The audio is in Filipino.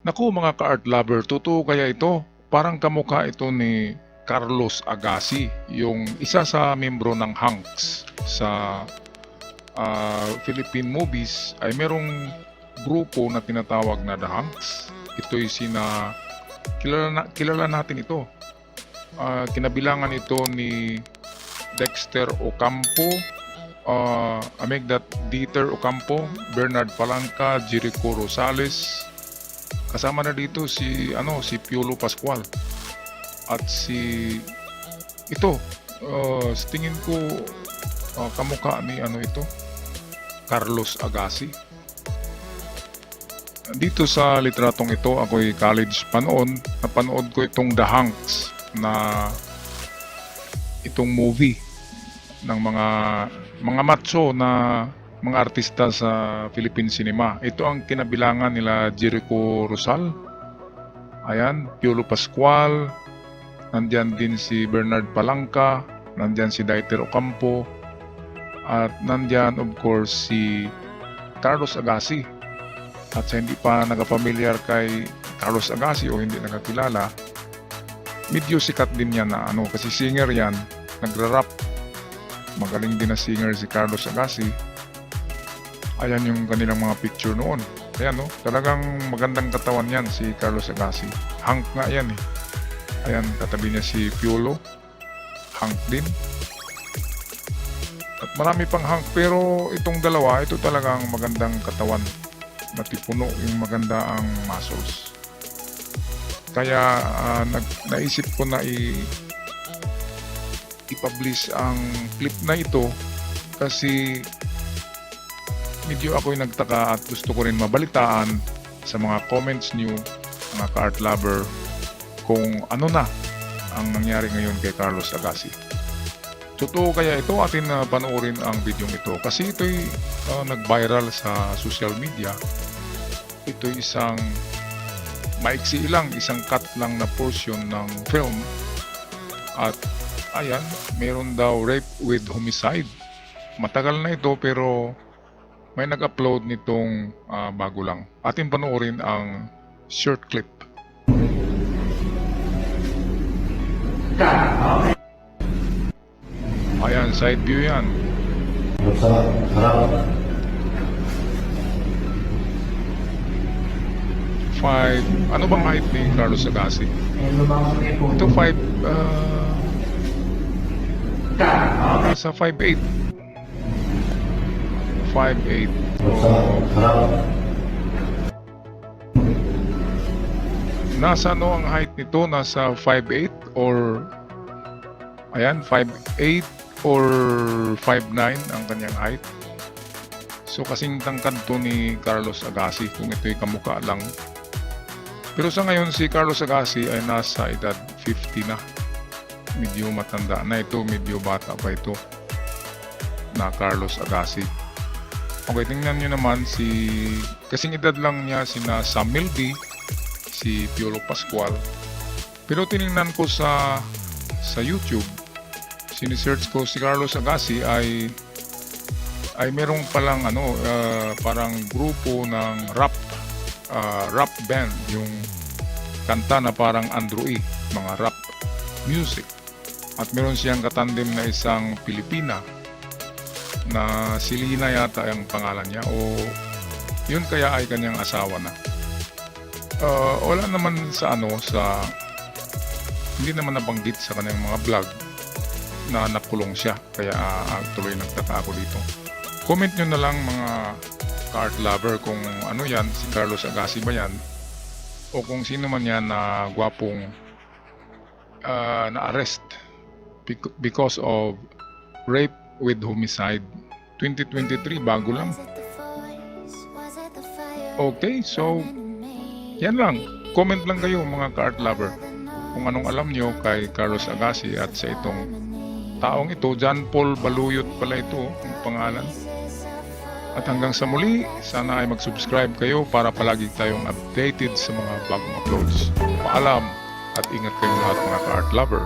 Naku mga ka-art lover, totoo kaya ito? Parang kamukha ito ni Carlos Agassi, yung isa sa membro ng Hanks sa Philippine movies ay merong grupo na tinatawag na The Hanks. Ito'y kilala natin ito. Kinabilangan ito ni Dexter Ocampo, Amegdat Dieter Ocampo, Bernard Palanca, Jericho Rosales. Kasama na dito si Piolo Pascual at sa tingin ko kamukha ni Carlos Agassi. Dito sa litratong ito, ako'y college napanood ko itong The Hanks na itong movie ng mga macho na mga artista sa Philippine cinema. Ito ang kinabilangan nila Jericho Rosal, ayan, Piolo Pascual, nandyan din si Bernard Palanca, nandyan si Dieter Ocampo, at nandyan of course si Carlos Agassi. At sa hindi pa nagapamilyar kay Carlos Agassi o hindi nakakilala, medyo sikat din yan na kasi singer yan, nagra-rap. Magaling din na singer si Carlos Agassi. Ayan yung kanilang mga picture noon. Ayan talagang magandang katawan yan si Carlos Agassi. Hank nga yan eh. Ayan, katabi niya si Piolo. Hank din. At marami pang Hank, pero itong dalawa, ito talagang magandang katawan. Matipuno yung maganda ang muscles. Kaya naisip ko na i-publish ang clip na ito kasi medyo ako'y nagtaka at gusto ko rin mabalitaan sa mga comments niyo, mga ka-art lover, kung ano na ang nangyari ngayon kay Carlos Agassi. Totoo kaya ito? Atin na panoorin ang video ito kasi ito'y nag-viral sa social media. Ito'y isang maiksi lang, isang cut lang na portion ng film. At ayan, meron daw rape with homicide. Matagal na ito pero may nag-upload nitong bago lang. Atin panoorin ang short clip. Ayan, side view yan. Five, ano bang height ni Carlos Agassi? Ito 5, nasa 5'8". 5'8". Nasa ang height nito? Nasa 5'8" or ayan, 5'8" or 5'9" ang kanyang height. So kasing tangkad to ni Carlos Agassi kung ito'y kamukha lang. Pero sa ngayon si Carlos Agassi ay nasa edad 50 na. Medyo matanda na ito, medyo bata pa ito na Carlos Agassi. Okay, tingnan nyo naman kasing edad lang niya sina Sam Milby, si Piolo Pascual. Pero tinignan ko sa YouTube, sinisearch ko si Carlos Agassi ay merong palang parang grupo ng rap band, yung kanta na parang Andrew E, mga rap music. At meron siyang katandem na isang Pilipina na si Lina yata ang pangalan niya, o yun kaya ay kanyang asawa na. Wala naman hindi naman nabanggit sa kanyang mga vlog na nakulong siya, kaya tuloy nagtaka ako dito. Comment nyo na lang mga ka-art lover kung ano yan, si Carlos Agassi ba yan, o kung sino man yan na gwapong na-arrest because of rape with homicide. 2023, bago lang. Okay, so yan lang. Comment lang kayo mga ka-art lover kung anong alam nyo kay Carlos Agassi at sa itong taong ito. John Paul Baluyot pala ito ang pangalan. At hanggang sa muli, sana ay mag-subscribe kayo para palagi tayong updated sa mga bagong uploads. Paalam at ingat kayong lahat mga ka-art lover.